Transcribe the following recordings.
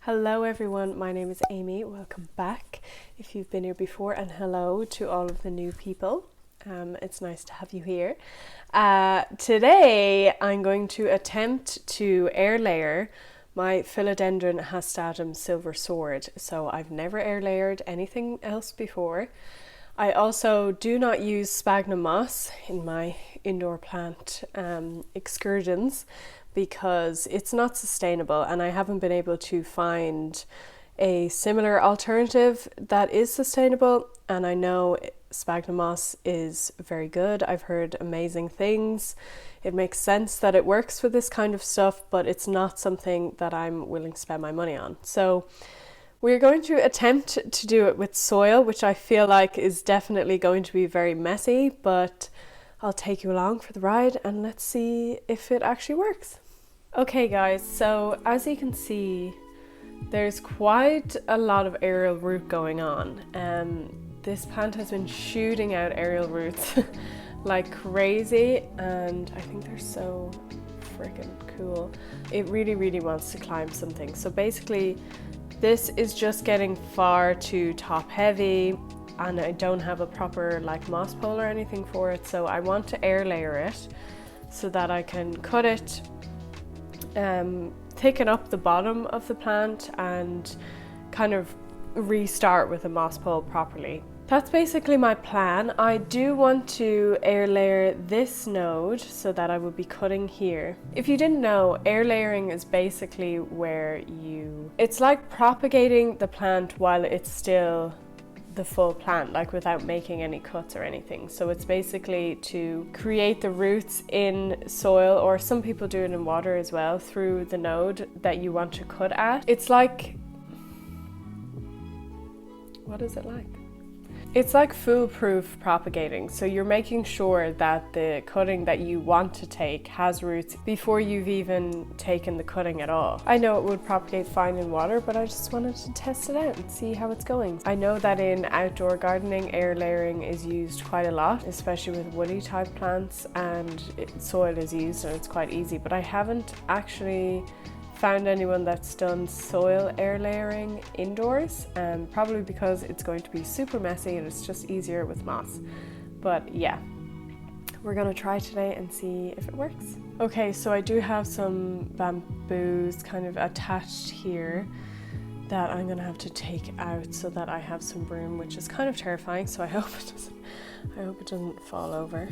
Hello everyone, my name is Amy. Welcome back if you've been here before, and hello to all of the new people. It's nice to have you here. Today I'm going to attempt to air layer my Philodendron hastatum silver sword. So I've never air layered anything else before. I also do not use sphagnum moss in my indoor plant excursions because it's not sustainable, and I haven't been able to find a similar alternative that is sustainable. And I know sphagnum moss is very good. I've heard amazing things. It makes sense that it works for this kind of stuff, but it's not something that I'm willing to spend my money on. So we're going to attempt to do it with soil, which I feel like is definitely going to be very messy, but I'll take you along for the ride and let's see if it actually works. Okay guys, so as you can see, there's quite a lot of aerial root going on. This plant has been shooting out aerial roots like crazy, and I think they're so freaking cool. It really wants to climb something. So basically, this is just getting far too top heavy, and I don't have a proper like moss pole or anything for it. So I want to air layer it so that I can cut it, thicken up the bottom of the plant and kind of restart with a moss pole properly. That's basically my plan. I do want to air layer this node so that I will be cutting here. If you didn't know, air layering is basically where it's like propagating the plant while it's still the full plant, like without making any cuts or anything. So it's basically to create the roots in soil, or some people do it in water as well, through the node that you want to cut at. It's like, what is it like? It's like foolproof propagating. So you're making sure that the cutting that you want to take has roots before you've even taken the cutting at all. I know it would propagate fine in water, but I just wanted to test it out and see how it's going. I know that in outdoor gardening, air layering is used quite a lot, especially with woody type plants, and soil is used and it's quite easy, but I haven't actually found anyone that's done soil air layering indoors, probably because it's going to be super messy and it's just easier with moss. But yeah, we're gonna try today and see if it works. Okay, so I do have some bamboos kind of attached here that I'm gonna have to take out so that I have some room, which is kind of terrifying, so I hope it doesn't fall over.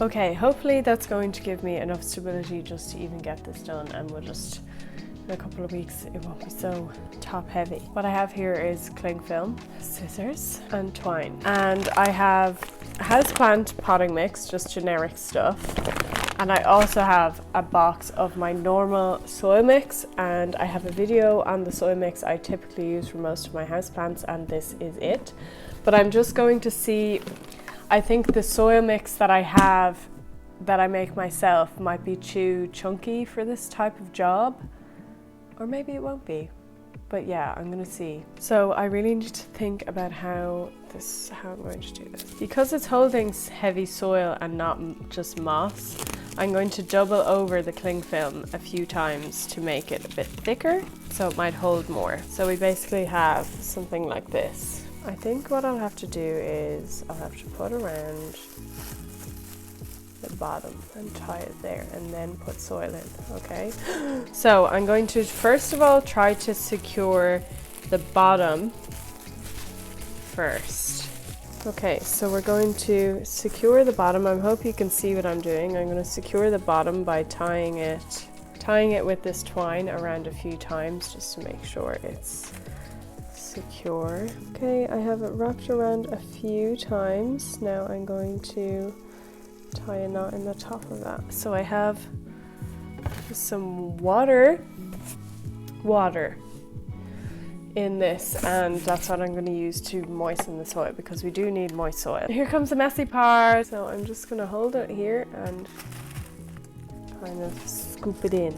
Okay, hopefully that's going to give me enough stability just to even get this done, and we'll just, in a couple of weeks, it won't be so top heavy. What I have here is cling film, scissors, and twine. And I have houseplant potting mix, just generic stuff. And I also have a box of my normal soil mix, and I have a video on the soil mix I typically use for most of my houseplants, and this is it. But I'm just going to see, I think the soil mix that I have, that I make myself, might be too chunky for this type of job, or maybe it won't be, but yeah, I'm gonna see. So I really need to think about how I'm going to do this. Because it's holding heavy soil and not just moss, I'm going to double over the cling film a few times to make it a bit thicker, so it might hold more. So we basically have something like this. I think what I'll have to do is I'll have to put around the bottom and tie it there, and then put soil in, okay? So I'm going to first of all try to secure the bottom first. Okay, so we're going to secure the bottom. I hope you can see what I'm doing. I'm going to secure the bottom by tying it with this twine around a few times just to make sure it's secure. Okay, I have it wrapped around a few times. Now I'm going to tie a knot in the top of that. So I have some water in this, and that's what I'm going to use to moisten the soil, because we do need moist soil. Here comes the messy part. So I'm just going to hold it here and kind of scoop it in.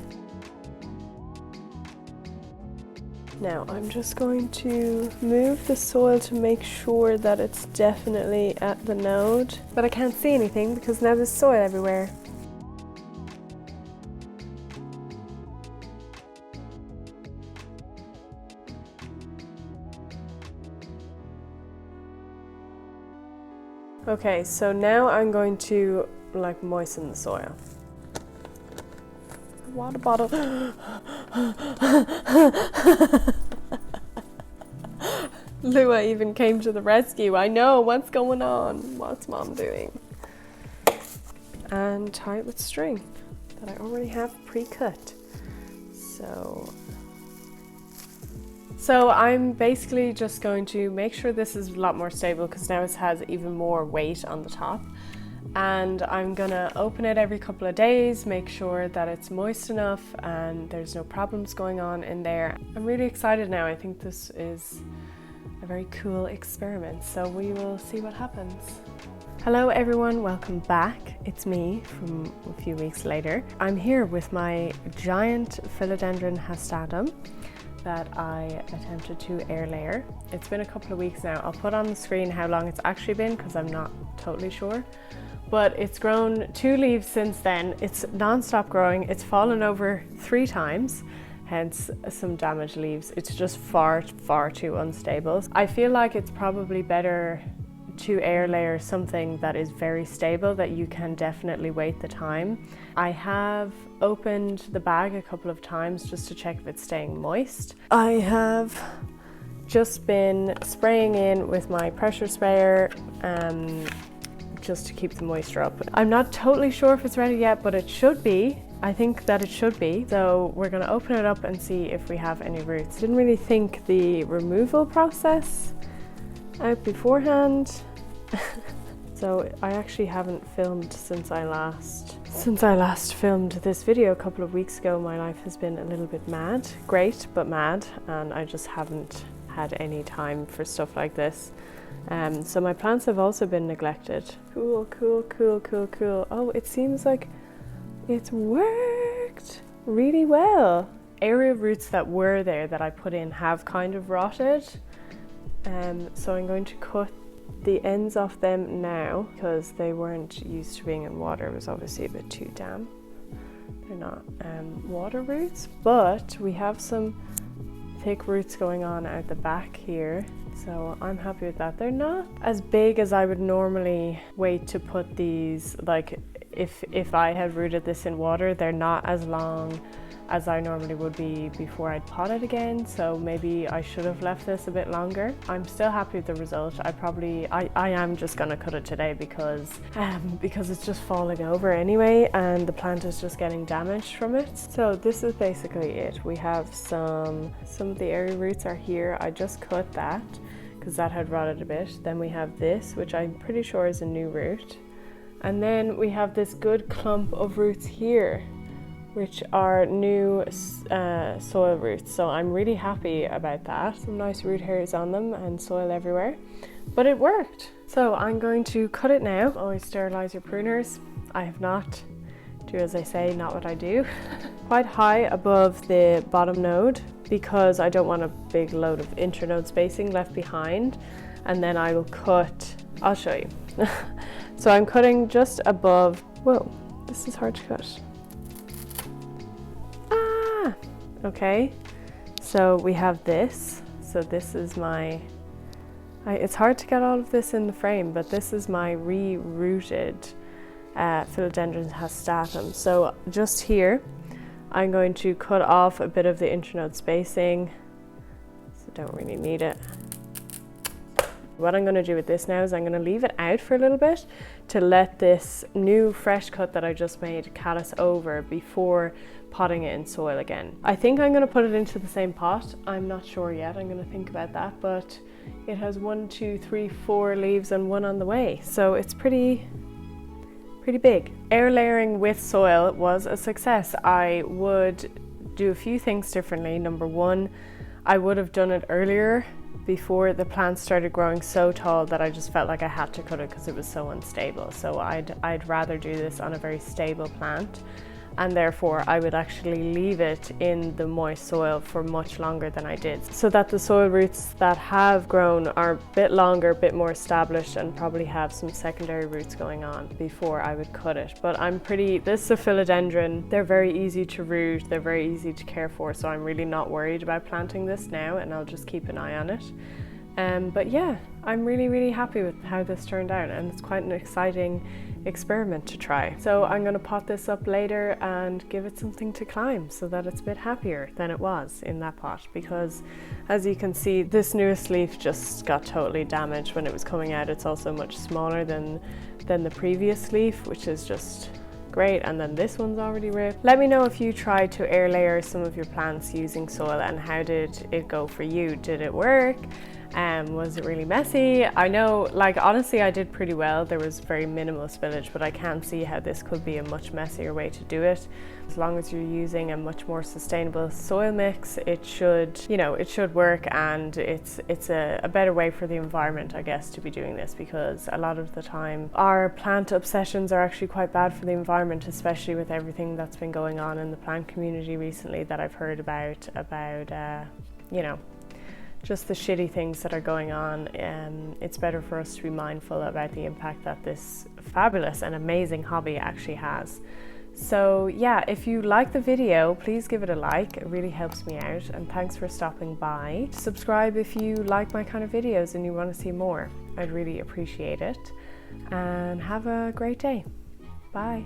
Now I'm just going to move the soil to make sure that it's definitely at the node, but I can't see anything because now there's soil everywhere. Okay, so now I'm going to like moisten the soil. Water bottle. Lua even came to the rescue. I know, what's going on? What's mom doing? And tie it with string that I already have pre-cut. So I'm basically just going to make sure this is a lot more stable because now it has even more weight on the top. And I'm gonna open it every couple of days, make sure that it's moist enough and there's no problems going on in there. I'm really excited now. I think this is a very cool experiment, so we will see what happens. Hello everyone, welcome back. It's me from a few weeks later. I'm here with my giant philodendron hastatum that I attempted to air layer. It's been a couple of weeks now. I'll put on the screen how long it's actually been because I'm not totally sure. But it's grown 2 leaves since then. It's non-stop growing. It's fallen over 3 times, hence some damaged leaves. It's just far too unstable. I feel like it's probably better to air layer something that is very stable, that you can definitely wait the time. I have opened the bag a couple of times just to check if it's staying moist. I have just been spraying in with my pressure sprayer just to keep the moisture up. I'm not totally sure if it's ready yet, but it should be. I think that it should be. So we're gonna open it up and see if we have any roots. Didn't really think the removal process out beforehand. So I actually haven't filmed since I last filmed this video a couple of weeks ago. My life has been a little bit mad, great but mad, and I just haven't had any time for stuff like this. So my plants have also been neglected. Cool. Oh, it seems like it's worked really well. Area roots that were there that I put in have kind of rotted. So I'm going to cut the ends off them now because they weren't used to being in water. It was obviously a bit too damp. They're not water roots, but we have some thick roots going on out the back here. So I'm happy with that. They're not as big as I would normally wait to put these, like if I had rooted this in water, they're not as long as I normally would be before I'd pot it again, so maybe I should have left this a bit longer. I'm still happy with the result. I am just gonna cut it today because it's just falling over anyway and the plant is just getting damaged from it. So this is basically it. We have some of the area roots are here. I just cut that because that had rotted a bit. Then we have this, which I'm pretty sure is a new root. And then we have this good clump of roots here, which are new soil roots. So I'm really happy about that. Some nice root hairs on them and soil everywhere, but it worked. So I'm going to cut it now. Always sterilize your pruners. I have not. Do as I say, not what I do. Quite high above the bottom node because I don't want a big load of internode spacing left behind. And then I will cut, I'll show you. So I'm cutting just above, whoa, this is hard to cut. Okay, so we have this. So this is my, it's hard to get all of this in the frame, but this is my re-rooted philodendron hastatum. So just here, I'm going to cut off a bit of the internode spacing. So don't really need it. What I'm going to do with this now is I'm going to leave it out for a little bit to let this new fresh cut that I just made callus over before potting it in soil again. I think I'm going to put it into the same pot. I'm not sure yet. I'm going to think about that, but it has 1, 2, 3, 4 leaves and 1 on the way. So it's pretty big. Air layering with soil was a success. I would do a few things differently. Number 1, I would have done it earlier before the plants started growing so tall that I just felt like I had to cut it because it was so unstable. So I'd rather do this on a very stable plant. and therefore I would actually leave it in the moist soil for much longer than I did, so that the soil roots that have grown are a bit longer, a bit more established, and probably have some secondary roots going on before I would cut it. But this is a philodendron, they're very easy to root, they're very easy to care for, so I'm really not worried about planting this now, and I'll just keep an eye on it. But yeah, I'm really happy with how this turned out, and it's quite an exciting experiment to try. So I'm going to pot this up later and give it something to climb so that it's a bit happier than it was in that pot, because as you can see, this newest leaf just got totally damaged when it was coming out. It's also much smaller than the previous leaf, which is just great, and then this one's already ripped. Let me know if you tried to air layer some of your plants using soil, and how did it go for you? Did it work? Was it really messy? I know, like, honestly, I did pretty well. There was very minimal spillage, but I can see how this could be a much messier way to do it. As long as you're using a much more sustainable soil mix, it should, it should work, and it's a better way for the environment, I guess, to be doing this, because a lot of the time our plant obsessions are actually quite bad for the environment, especially with everything that's been going on in the plant community recently that I've heard about just the shitty things that are going on. It's better for us to be mindful about the impact that this fabulous and amazing hobby actually has. So yeah, if you like the video, please give it a like. It really helps me out, and thanks for stopping by. Subscribe if you like my kind of videos and you want to see more. I'd really appreciate it, and have a great day. Bye.